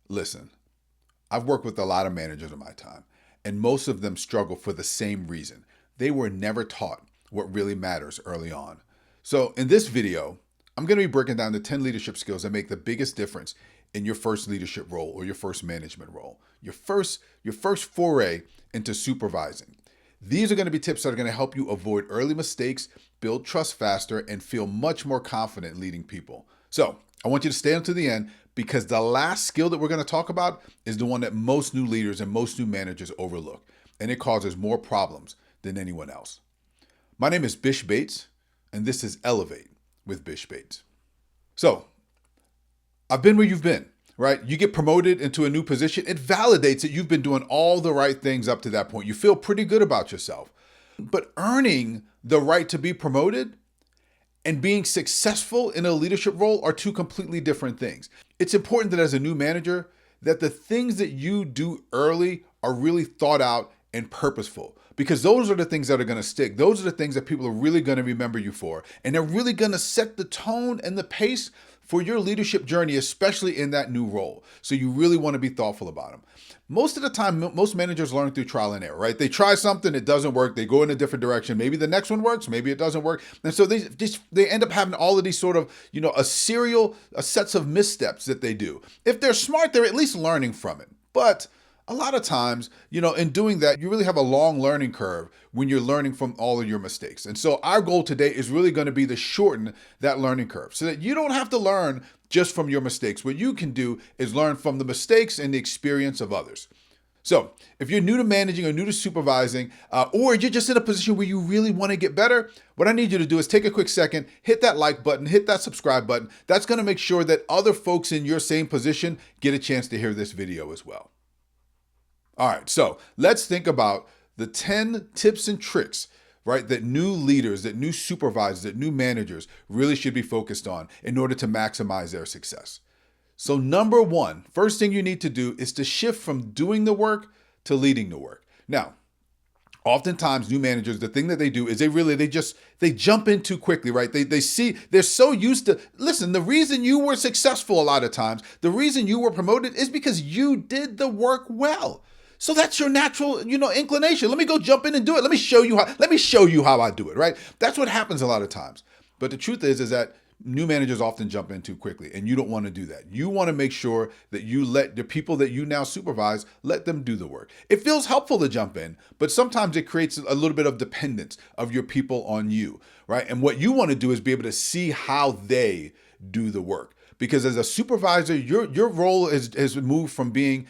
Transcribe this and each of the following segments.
Listen, I've worked with a lot of managers in my time, and most of them struggle for the same reason. They were never taught what really matters early on. So, in this video, I'm going to be breaking down the 10 leadership skills that make the biggest difference in your first leadership role or your first management role, your first foray into supervising. These are going to be tips that are going to help you avoid early mistakes, build trust faster, and feel much more confident leading people. So, I want you to stay until the end because the last skill that we're going to talk about is the one that most new leaders and most new managers overlook, and it causes more problems than anyone else. My name is Bish Bates, and this is Elevate with Bish Bates. So, I've been where you've been, right? You get promoted into a new position. It validates that you've been doing all the right things up to that point. You feel pretty good about yourself. But earning the right to be promoted and being successful in a leadership role are two completely different things. It's important that as a new manager, that the things that you do early are really thought out and purposeful, because those are the things that are going to stick. Those are the things that people are really going to remember you for, and they're really going to set the tone and the pace for your leadership journey, especially in that new role. So you really want to be thoughtful about them. Most of the time, most managers learn through trial and error, right? They try something, it doesn't work, they go in a different direction. Maybe the next one works, maybe it doesn't work. And so they end up having all of these sort of, a sets of missteps that they do. If they're smart, they're at least learning from it. But a lot of times, in doing that, you really have a long learning curve when you're learning from all of your mistakes. And so our goal today is really going to be to shorten that learning curve so that you don't have to learn just from your mistakes. What you can do is learn from the mistakes and the experience of others. So if you're new to managing or new to supervising, or you're just in a position where you really want to get better, what I need you to do is take a quick second, hit that like button, hit that subscribe button. That's going to make sure that other folks in your same position get a chance to hear this video as well. All right, so let's think about the 10 tips and tricks, right, that new leaders, that new supervisors, that new managers really should be focused on in order to maximize their success. So number one, first thing you need to do is to shift from doing the work to leading the work. Now, oftentimes new managers, the thing that they do is they jump in too quickly, right? They're so used to, listen, the reason you were successful a lot of times, the reason you were promoted is because you did the work well. So that's your natural, inclination. Let me go jump in and do it. Let me show you how I do it, right? That's what happens a lot of times. But the truth is that new managers often jump in too quickly, and you don't want to do that. You want to make sure that you let the people that you now supervise, let them do the work. It feels helpful to jump in, but sometimes it creates a little bit of dependence of your people on you, right? And what you want to do is be able to see how they do the work. Because as a supervisor, your role has moved from being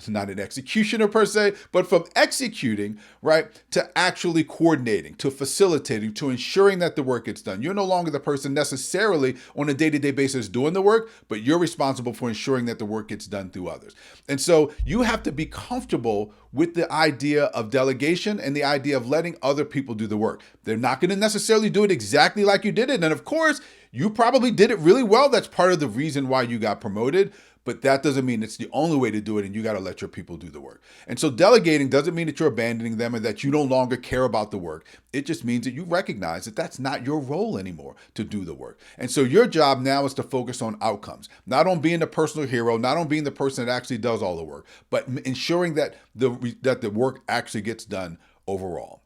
not an executioner per se, but from executing, right, to actually coordinating, to facilitating, to ensuring that the work gets done. You're no longer the person necessarily on a day-to-day basis doing the work, but you're responsible for ensuring that the work gets done through others. And so you have to be comfortable with the idea of delegation and the idea of letting other people do the work. They're not going to necessarily do it exactly like you did it. And of course, you probably did it really well. That's part of the reason why you got promoted. But that doesn't mean it's the only way to do it, and you got to let your people do the work. And so delegating doesn't mean that you're abandoning them or that you no longer care about the work. It just means that you recognize that that's not your role anymore to do the work. And so your job now is to focus on outcomes, not on being the personal hero, not on being the person that actually does all the work, but ensuring that the work actually gets done overall.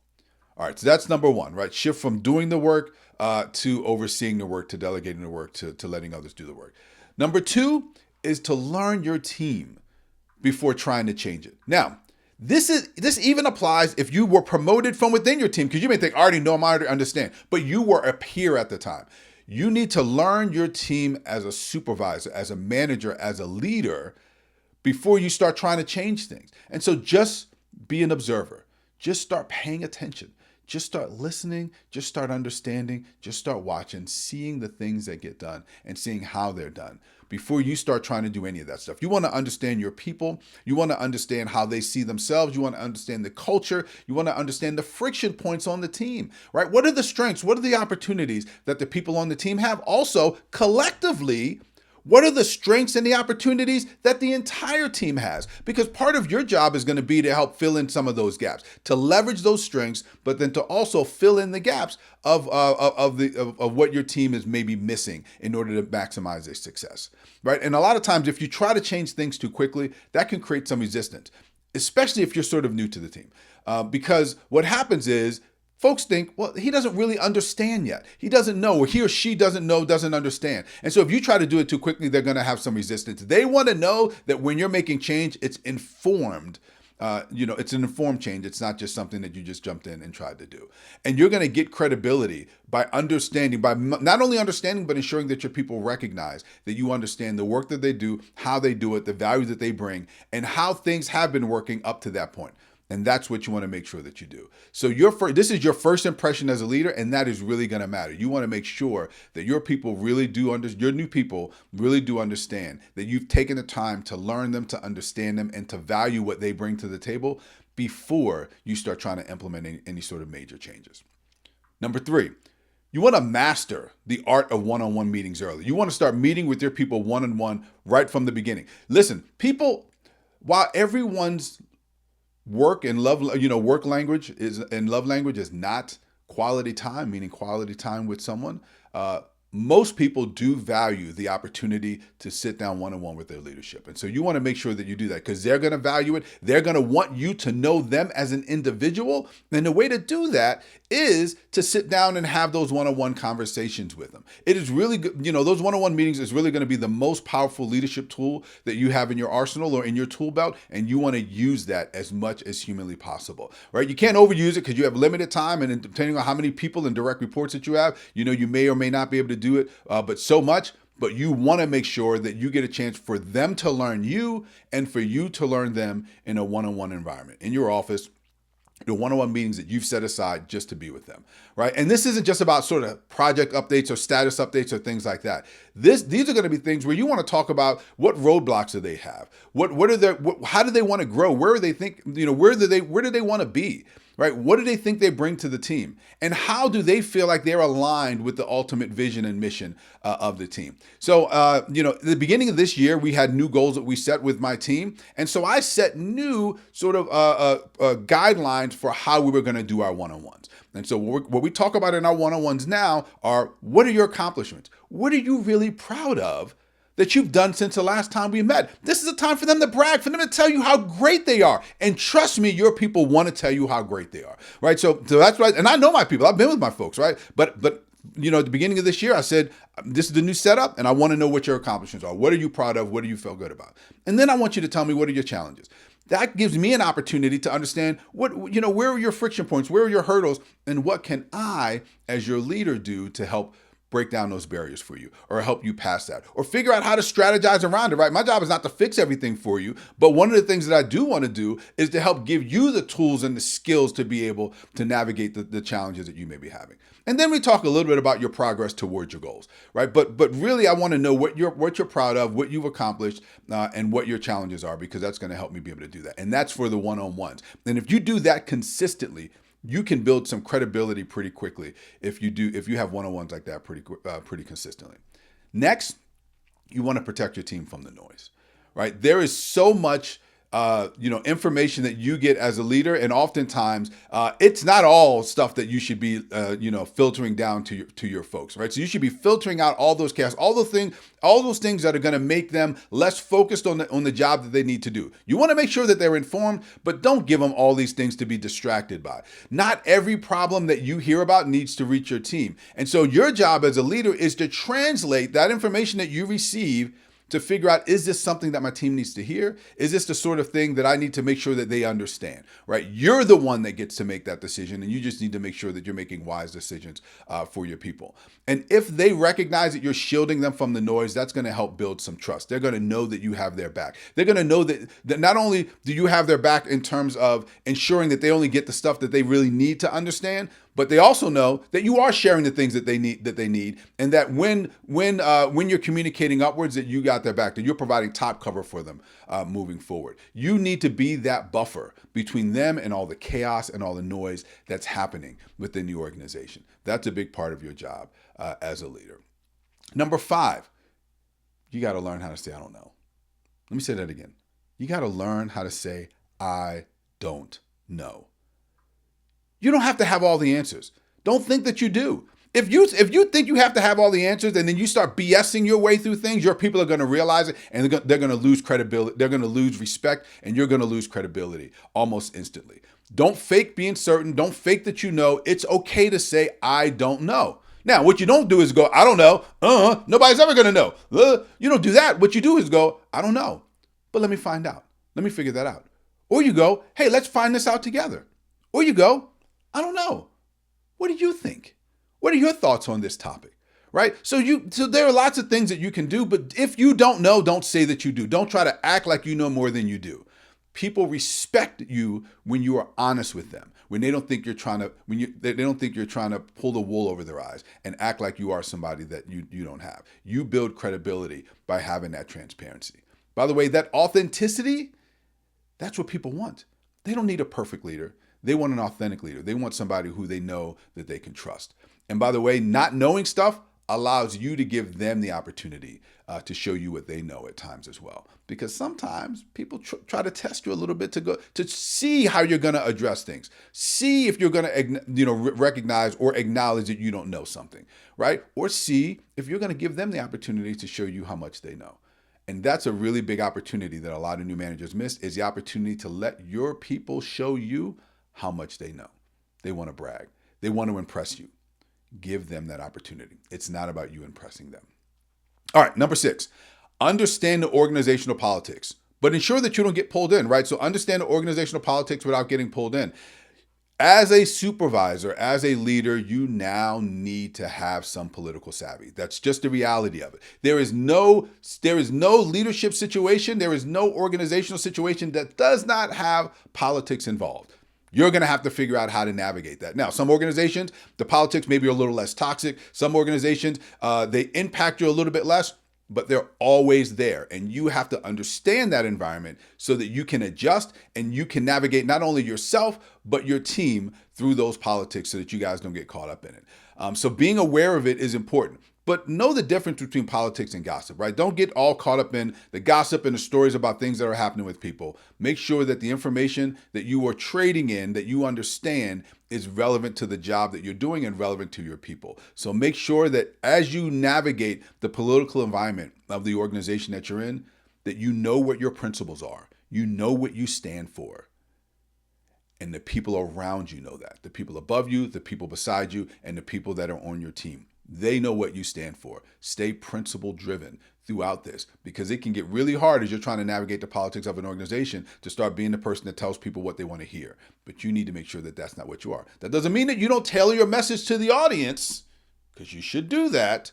All right, so that's number one, right? Shift from doing the work to overseeing the work, to delegating the work, to letting others do the work. Number two is to learn your team before trying to change it. Now, this even applies if you were promoted from within your team, because you may think, I already know, I already understand, but you were a peer at the time. You need to learn your team as a supervisor, as a manager, as a leader before you start trying to change things. And so just be an observer. Just start paying attention. Just start listening, just start understanding, just start watching, seeing the things that get done and seeing how they're done before you start trying to do any of that stuff. You want to understand your people. You want to understand how they see themselves. You want to understand the culture. You want to understand the friction points on the team, right? What are the strengths? What are the opportunities that the people on the team have? Also, collectively, What are the strengths and the opportunities that the entire team has? Because part of your job is going to be to help fill in some of those gaps, to leverage those strengths, but then to also fill in the gaps of what your team is maybe missing in order to maximize their success, right? And a lot of times, if you try to change things too quickly, that can create some resistance, especially if you're sort of new to the team. Because what happens is folks think, well, he doesn't really understand yet. He doesn't know, or he or she doesn't know, doesn't understand. And so if you try to do it too quickly, they're going to have some resistance. They want to know that when you're making change, it's informed. It's an informed change. It's not just something that you just jumped in and tried to do. And you're going to get credibility by understanding, by not only understanding, but ensuring that your people recognize that you understand the work that they do, how they do it, the value that they bring, and how things have been working up to that point. And that's what you want to make sure that you do. So this is your first impression as a leader, and that is really going to matter. You want to make sure that your people really do your new people really do understand that you've taken the time to learn them, to understand them, and to value what they bring to the table before you start trying to implement any sort of major changes. Number 3, you want to master the art of one-on-one meetings early. You want to start meeting with your people one-on-one right from the beginning. Listen, people, while everyone's work language is not quality time, meaning quality time with someone. Most people do value the opportunity to sit down one-on-one with their leadership. And so you want to make sure that you do that because they're going to value it. They're going to want you to know them as an individual. And the way to do that is to sit down and have those one-on-one conversations with them. It is really good. Those one-on-one meetings is really going to be the most powerful leadership tool that you have in your arsenal or in your tool belt. And you want to use that as much as humanly possible, right? You can't overuse it because you have limited time. And depending on how many people and direct reports that you have, you may or may not be able to do it, but you want to make sure that you get a chance for them to learn you and for you to learn them in a one-on-one environment in your office, the one-on-one meetings that you've set aside just to be with them, right? And this isn't just about sort of project updates or status updates or things like that. These are going to be things where you want to talk about what roadblocks do they have, how do they want to grow, where do they think, where do they want to be, right? What do they think they bring to the team, and how do they feel like they're aligned with the ultimate vision and mission of the team? So, at the beginning of this year, we had new goals that we set with my team, and so I set new sort of guidelines for how we were going to do our one-on-ones. And so what we talk about in our one-on-ones now are, what are your accomplishments? What are you really proud of that you've done since the last time we met? This is a time for them to brag, for them to tell you how great they are. And trust me, your people want to tell you how great they are, right? So that's right. And I know my people. I've been with my folks, right? But at the beginning of this year, I said, this is the new setup, and I want to know what your accomplishments are. What are you proud of? What do you feel good about? And then I want you to tell me, what are your challenges? That gives me an opportunity to understand where are your friction points? Where are your hurdles? And what can I, as your leader, do to help break down those barriers for you, or help you pass that, or figure out how to strategize around it, right? My job is not to fix everything for you, but one of the things that I do want to do is to help give you the tools and the skills to be able to navigate the challenges that you may be having. And then we talk a little bit about your progress towards your goals, right? But really, I want to know what you're proud of, what you've accomplished, and what your challenges are, because that's going to help me be able to do that. And that's for the one-on-ones. And if you do that consistently, you can build some credibility pretty quickly if you have one-on-ones like that pretty consistently. Next, you want to protect your team from the noise, right? There is so much information that you get as a leader, and oftentimes it's not all stuff that you should be filtering down to your folks, right? So you should be filtering out all those chaos, all those things that are going to make them less focused on the job that they need to do. You want to make sure that they're informed, but don't give them all these things to be distracted by. Not every problem that you hear about needs to reach your team, and so your job as a leader is to translate that information that you receive to figure out, is this something that my team needs to hear? Is this the sort of thing that I need to make sure that they understand, right? You're the one that gets to make that decision, and you just need to make sure that you're making wise decisions for your people. And if they recognize that you're shielding them from the noise, that's going to help build some trust. They're going to know that you have their back. They're going to know that not only do you have their back in terms of ensuring that they only get the stuff that they really need to understand, but they also know that you are sharing the things that they need, and that when you're communicating upwards, that you got their back, that you're providing top cover for them moving forward. You need to be that buffer between them and all the chaos and all the noise that's happening within the organization. That's a big part of your job as a leader. Number 5, you got to learn how to say, I don't know. Let me say that again. You got to learn how to say, I don't know. You don't have to have all the answers. Don't think that you do. If you think you have to have all the answers and then you start BSing your way through things, your people are going to realize it and they're going to lose credibility. They're going to lose respect and you're going to lose credibility almost instantly. Don't fake being certain. Don't fake that you know. It's okay to say, I don't know. Now, what you don't do is go, I don't know. Nobody's ever going to know. You don't do that. What you do is go, I don't know. But let me find out. Let me figure that out. Or you go, hey, let's find this out together. Or you go, I don't know. What do you think? What are your thoughts on this topic? Right? So there are lots of things that you can do, but if you don't know, don't say that you do. Don't try to act like you know more than you do. People respect you when you are honest with them. When they don't think you're trying to they don't think you're trying to pull the wool over their eyes and act like you are somebody that you don't have. You build credibility by having that transparency. By the way, that authenticity, that's what people want. They don't need a perfect leader. They want an authentic leader. They want somebody who they know that they can trust. And by the way, not knowing stuff allows you to give them the opportunity to show you what they know at times as well. Because sometimes people try to test you a little bit to see how you're going to address things. See if you're going to recognize or acknowledge that you don't know something, right? Or see if you're going to give them the opportunity to show you how much they know. And that's a really big opportunity that a lot of new managers miss, is the opportunity to let your people show you how much they know. They want to brag. They want to impress you. Give them that opportunity. It's not about you impressing them. All right, number 6, understand the organizational politics, but ensure that you don't get pulled in, right? So understand the organizational politics without getting pulled in. As a supervisor, as a leader, you now need to have some political savvy. That's just the reality of it. There is no leadership situation, there is no organizational situation that does not have politics involved. You're going to have to figure out how to navigate that. Now, some organizations, the politics maybe are a little less toxic. Some organizations, they impact you a little bit less, but they're always there. And you have to understand that environment so that you can adjust and you can navigate not only yourself, but your team through those politics so that you guys don't get caught up in it. So being aware of it is important. But know the difference between politics and gossip, right? Don't get all caught up in the gossip and the stories about things that are happening with people. Make sure that the information that you are trading in, that you understand, is relevant to the job that you're doing and relevant to your people. So make sure that as you navigate the political environment of the organization that you're in, that you know what your principles are. You know what you stand for. And the people around you know that. The people above you, the people beside you, and the people that are on your team. They know what you stand for. Stay principle driven throughout this, because it can get really hard as you're trying to navigate the politics of an organization to start being the person that tells people what they want to hear. But you need to make sure that that's not what you are. That doesn't mean that you don't tailor your message to the audience, because you should do that.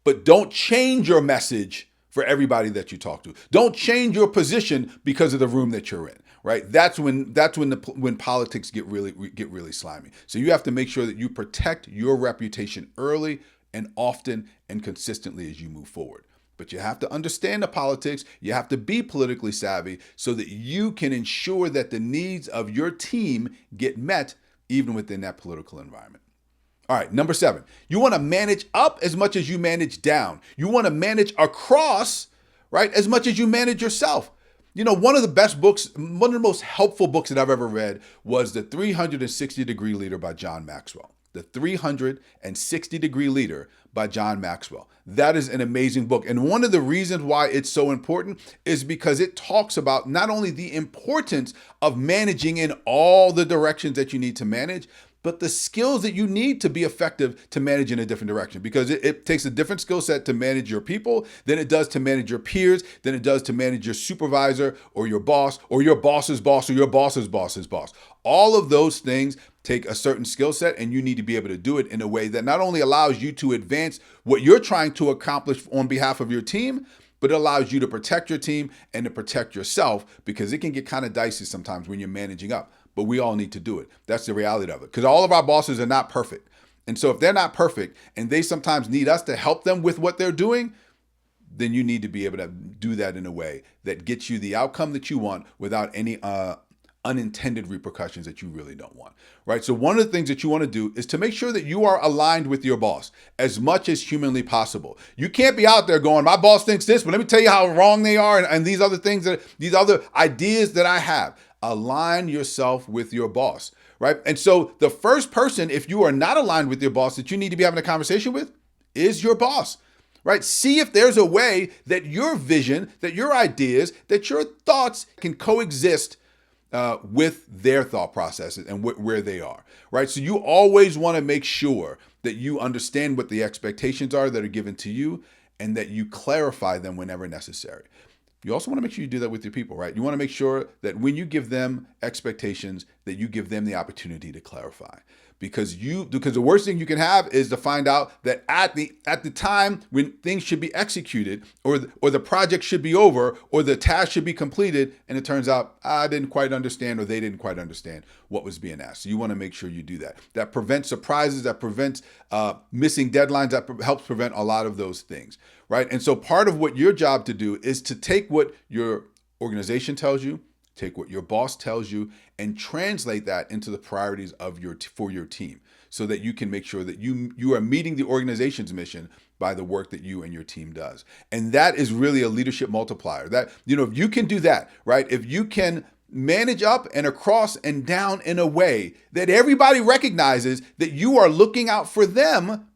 But don't change your message for everybody that you talk to. Don't change your position because of the room that you're in. Right? That's when politics get really slimy. So you have to make sure that you protect your reputation early and often and consistently as you move forward. But you have to understand the politics. You have to be politically savvy so that you can ensure that the needs of your team get met even within that political environment. All right, number 7, you want to manage up as much as you manage down. You want to manage across, right, as much as you manage yourself. You know, one of the best books, one of the most helpful books that I've ever read was The 360-Degree Leader by John Maxwell. The 360-Degree Leader by John Maxwell. That is an amazing book. And one of the reasons why it's so important is because it talks about not only the importance of managing in all the directions that you need to manage, but the skills that you need to be effective to manage in a different direction, because it takes a different skill set to manage your people than it does to manage your peers, than it does to manage your supervisor or your boss or your boss's boss or your boss's boss's boss. All of those things take a certain skill set, and you need to be able to do it in a way that not only allows you to advance what you're trying to accomplish on behalf of your team, but it allows you to protect your team and to protect yourself, because it can get kind of dicey sometimes when you're managing up. But we all need to do it. That's the reality of it. Because all of our bosses are not perfect. And so if they're not perfect and they sometimes need us to help them with what they're doing, then you need to be able to do that in a way that gets you the outcome that you want without any unintended repercussions that you really don't want, right? So one of the things that you want to do is to make sure that you are aligned with your boss as much as humanly possible. You can't be out there going, my boss thinks this, but let me tell you how wrong they are, and these other things, these other ideas that I have. Align yourself with your boss, right? And so the first person, if you are not aligned with your boss, that you need to be having a conversation with is your boss, right? See if there's a way that your vision, that your ideas, that your thoughts can coexist with their thought processes and where they are, right? So you always want to make sure that you understand what the expectations are that are given to you and that you clarify them whenever necessary. You also want to make sure you do that with your people, right? You want to make sure that when you give them expectations, that you give them the opportunity to clarify. Because the worst thing you can have is to find out that at the time when things should be executed, or the project should be over, or the task should be completed, and it turns out I didn't quite understand, or they didn't quite understand what was being asked. So you want to make sure you do that. That prevents surprises, that prevents missing deadlines, that helps prevent a lot of those things, right? And so part of what your job to do is to take what your organization tells you, take what your boss tells you, and translate that into the priorities for your team, so that you can make sure that you are meeting the organization's mission by the work that you and your team does. And that is really a leadership multiplier. That, if you can do that, right? If you can manage up and across and down in a way that everybody recognizes that you are looking out for them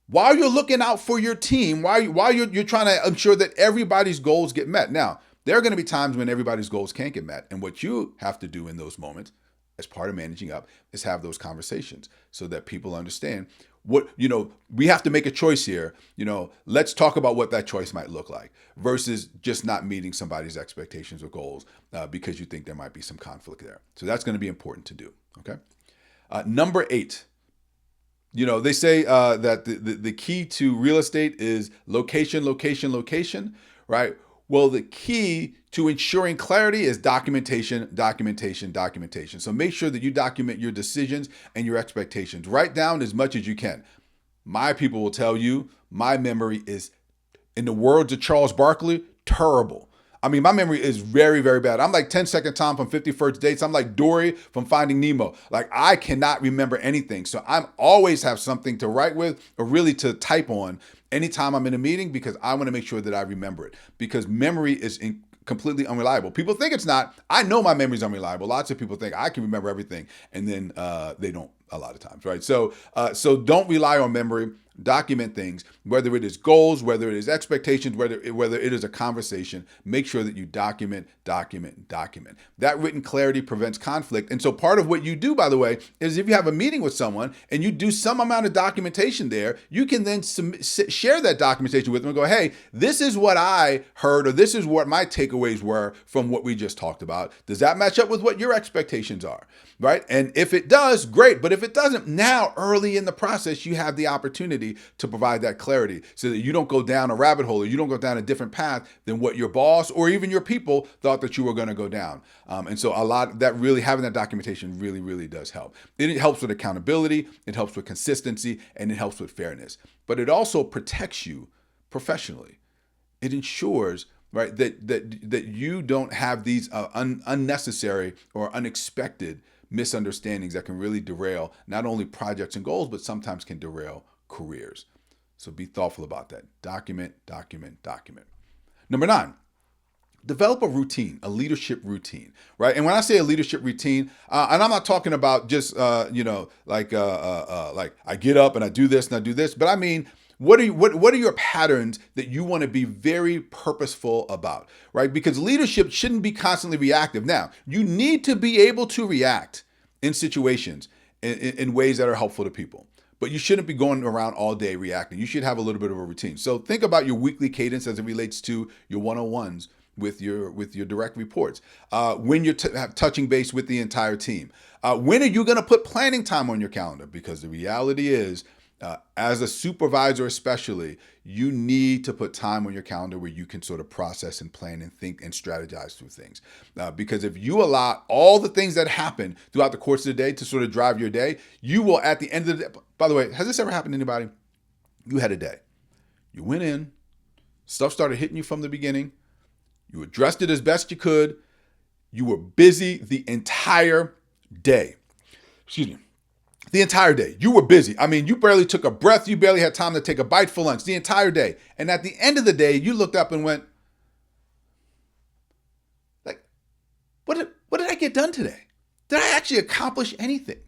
while you're looking out for your team, while you're trying to ensure that everybody's goals get met. Now, there are going to be times when everybody's goals can't get met. And what you have to do in those moments, as part of managing up, is have those conversations so that people understand we have to make a choice here. Let's talk about what that choice might look like versus just not meeting somebody's expectations or goals because you think there might be some conflict there. So that's going to be important to do. Okay. Number 8. They say that the key to real estate is location, location, location, right? Well, the key to ensuring clarity is documentation, documentation, documentation. So make sure that you document your decisions and your expectations. Write down as much as you can. My people will tell you my memory is, in the words of Charles Barkley, terrible. I mean, my memory is very, very bad. I'm like 10-second Tom from 51st Dates. I'm like Dory from Finding Nemo. Like, I cannot remember anything. So I always have something to write with or really to type on anytime I'm in a meeting, because I want to make sure that I remember it, because memory is completely unreliable. People think it's not. I know my memory is unreliable. Lots of people think I can remember everything, and then they don't a lot of times, right? So don't rely on memory. Document things, whether it is goals, whether it is expectations, whether it is a conversation. Make sure that you document. That written clarity prevents conflict. And so part of what you do, by the way, is if you have a meeting with someone and you do some amount of documentation there, you can then share that documentation with them and go, hey, this is what I heard, or this is what my takeaways were from what we just talked about. Does that match up with what your expectations are, right? And if it does, great. But if it doesn't, now early in the process, you have the opportunity to provide that clarity so that you don't go down a rabbit hole, or you don't go down a different path than what your boss or even your people thought that you were going to go down. And so having that documentation really, really does help. It helps with accountability, it helps with consistency, and it helps with fairness. But it also protects you professionally. It ensures, right, that you don't have these unnecessary or unexpected misunderstandings that can really derail not only projects and goals, but sometimes can derail careers. So be thoughtful about that. Document. Number 9, develop a routine, a leadership routine, right? And when I say a leadership routine, and I'm not talking about just, like I get up and I do this and I do this, but I mean, what are your patterns that you want to be very purposeful about, right? Because leadership shouldn't be constantly reactive. Now, you need to be able to react in situations in ways that are helpful to people. But you shouldn't be going around all day reacting. You should have a little bit of a routine. So think about your weekly cadence as it relates to your one-on-ones with your direct reports. When you're touching base with the entire team. When are you going to put planning time on your calendar? Because the reality is, as a supervisor especially, you need to put time on your calendar where you can sort of process and plan and think and strategize through things. Because if you allow all the things that happen throughout the course of the day to sort of drive your day, you will at the end of the day. By the way, has this ever happened to anybody? You had a day. You went in, stuff started hitting you from the beginning. You addressed it as best you could. You were busy the entire day. Excuse me. The entire day. You were busy. I mean, you barely took a breath. You barely had time to take a bite for lunch the entire day. And at the end of the day, you looked up and went, like, what did I get done today? Did I actually accomplish anything?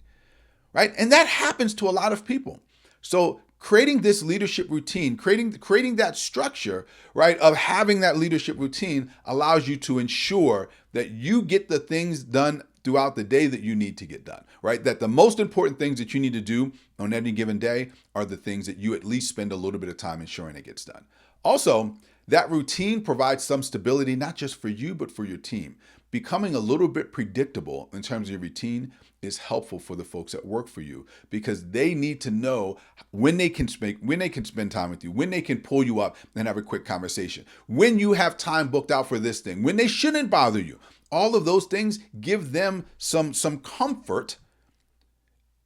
Right? And that happens to a lot of people. So creating this leadership routine, creating that structure, right, of having that leadership routine allows you to ensure that you get the things done throughout the day that you need to get done, right? That the most important things that you need to do on any given day are the things that you at least spend a little bit of time ensuring it gets done. Also, that routine provides some stability, not just for you, but for your team. Becoming a little bit predictable in terms of your routine is helpful for the folks that work for you because they need to know when they can spend time with you, when they can pull you up and have a quick conversation, when you have time booked out for this thing, when they shouldn't bother you. All of those things give them some comfort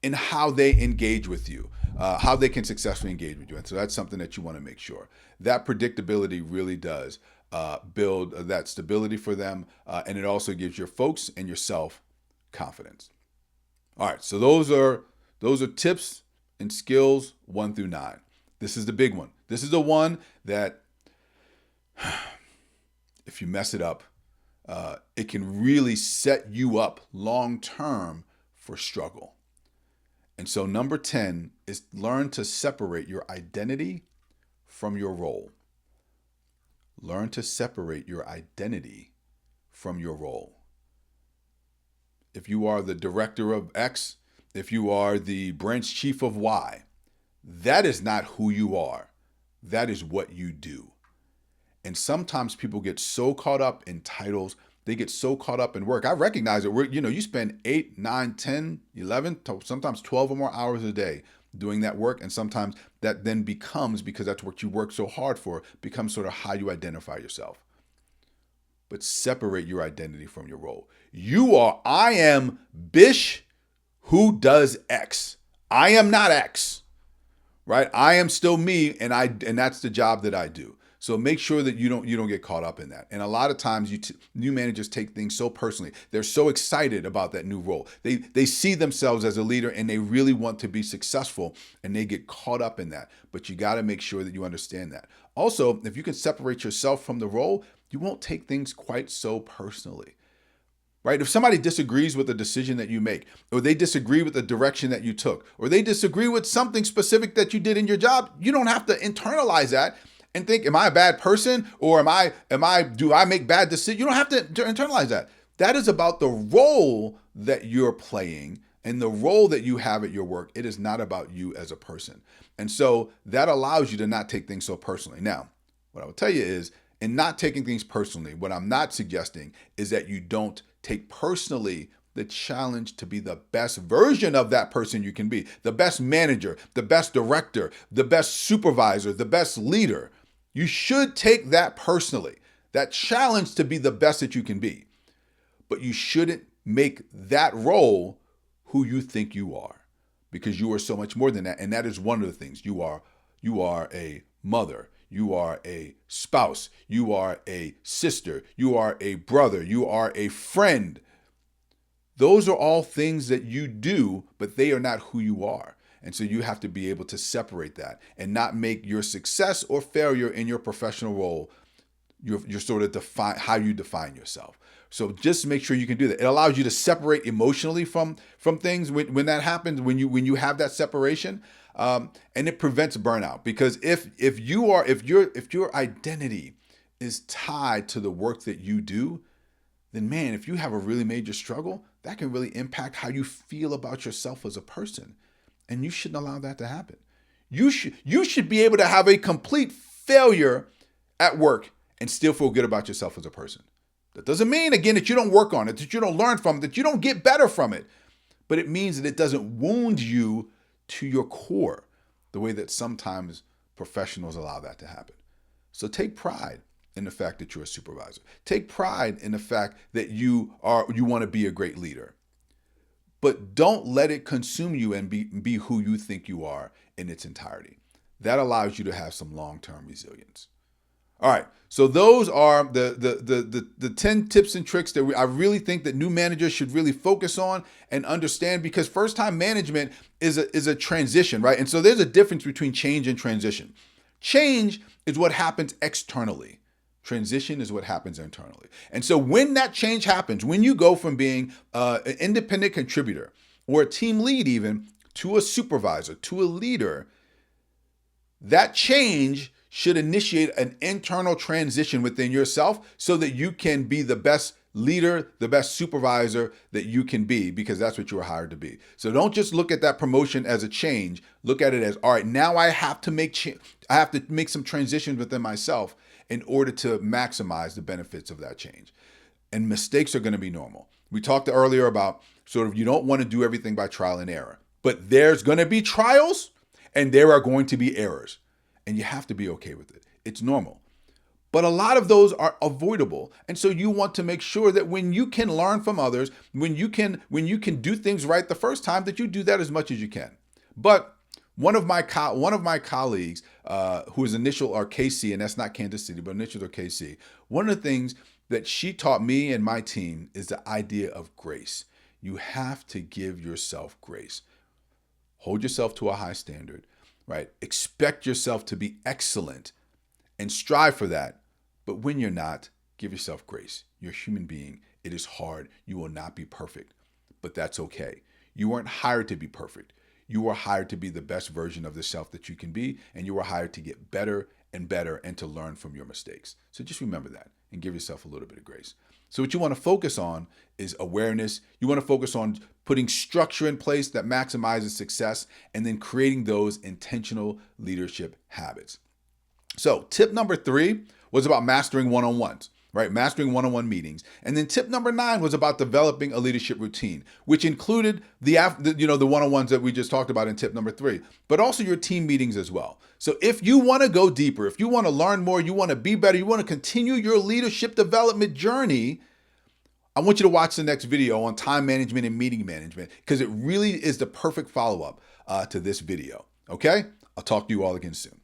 in how they engage with you, how they can successfully engage with you. And so that's something that you want to make sure. That predictability really does build that stability for them, and it also gives your folks and yourself confidence. All right, so those are tips and skills 1 through 9. This is the big one. This is the one that if you mess it up, it can really set you up long term for struggle. And so number 10 is learn to separate your identity from your role. Learn to separate your identity from your role. If you are the director of X, if you are the branch chief of Y, that is not who you are. That is what you do. And sometimes people get so caught up in titles, they get so caught up in work. I recognize it. You spend 8, 9, 10, 11, sometimes 12 or more hours a day doing that work. And sometimes that then becomes, because that's what you work so hard for, becomes sort of how you identify yourself. But separate your identity from your role. I am Bish who does X. I am not X, right? I am still me, and that's the job that I do. So make sure that you don't get caught up in that. And a lot of times new managers take things so personally. They're so excited about that new role. They see themselves as a leader and they really want to be successful and they get caught up in that. But you got to make sure that you understand that. Also, if you can separate yourself from the role, you won't take things quite so personally. Right? If somebody disagrees with the decision that you make, or they disagree with the direction that you took, or they disagree with something specific that you did in your job, you don't have to internalize that and think, am I a bad person? Or do I make bad decisions? You don't have to internalize that. That is about the role that you're playing and the role that you have at your work. It is not about you as a person. And so that allows you to not take things so personally. Now, what I will tell you is, in not taking things personally, what I'm not suggesting is that you don't take personally the challenge to be the best version of that person you can be, the best manager, the best director, the best supervisor, the best leader. You should take that personally, that challenge to be the best that you can be. But you shouldn't make that role who you think you are, because you are so much more than that. And that is one of the things. You are a mother. You are a spouse. You are a sister. You are a brother. You are a friend. Those are all things that you do, but they are not who you are. And so you have to be able to separate that and not make your success or failure in your professional role your sort of define how you define yourself. So just make sure you can do that. It allows you to separate emotionally from things when that happens, when you have that separation, and it prevents burnout. Because if your identity is tied to the work that you do, then man, if you have a really major struggle, that can really impact how you feel about yourself as a person. And you shouldn't allow that to happen. You should be able to have a complete failure at work and still feel good about yourself as a person. That doesn't mean, again, that you don't work on it, that you don't learn from it, that you don't get better from it. But it means that it doesn't wound you to your core the way that sometimes professionals allow that to happen. So take pride in the fact that you're a supervisor. Take pride in the fact that you want to be a great leader. But don't let it consume you and be who you think you are in its entirety. That allows you to have some long-term resilience. All right. So those are the 10 tips and tricks that I really think that new managers should really focus on and understand, because first time management is a transition, right? And so there's a difference between change and transition. Change is what happens externally. Transition is what happens internally. And so when that change happens, when you go from being an independent contributor or a team lead even to a supervisor, to a leader, that change should initiate an internal transition within yourself so that you can be the best leader, the best supervisor that you can be, because that's what you were hired to be. So don't just look at that promotion as a change. Look at it as, all right, now I have to make some transitions within myself in order to maximize the benefits of that change. And mistakes are going to be normal. We talked earlier about sort of, you don't want to do everything by trial and error, but there's going to be trials and there are going to be errors. And you have to be okay with it. It's normal. But a lot of those are avoidable. And so you want to make sure that when you can learn from others, when you can do things right the first time, that you do that as much as you can. But one of my colleagues, whose initial are KC, and that's not Kansas City, but initials are KC, one of the things that she taught me and my team is the idea of grace. You have to give yourself grace. Hold yourself to a high standard. Right? Expect yourself to be excellent and strive for that. But when you're not, give yourself grace. You're a human being. It is hard. You will not be perfect, but that's okay. You weren't hired to be perfect. You were hired to be the best version of the self that you can be, and you were hired to get better and better and to learn from your mistakes. So just remember that and give yourself a little bit of grace. So what you want to focus on is awareness. You want to focus on putting structure in place that maximizes success, and then creating those intentional leadership habits. So tip number 3 was about mastering one-on-ones, right? Mastering one-on-one meetings. And then tip number 9 was about developing a leadership routine, which included the one-on-ones that we just talked about in tip number 3, but also your team meetings as well. So if you want to go deeper, if you want to learn more, you want to be better, you want to continue your leadership development journey, I want you to watch the next video on time management and meeting management, because it really is the perfect follow-up to this video. Okay? I'll talk to you all again soon.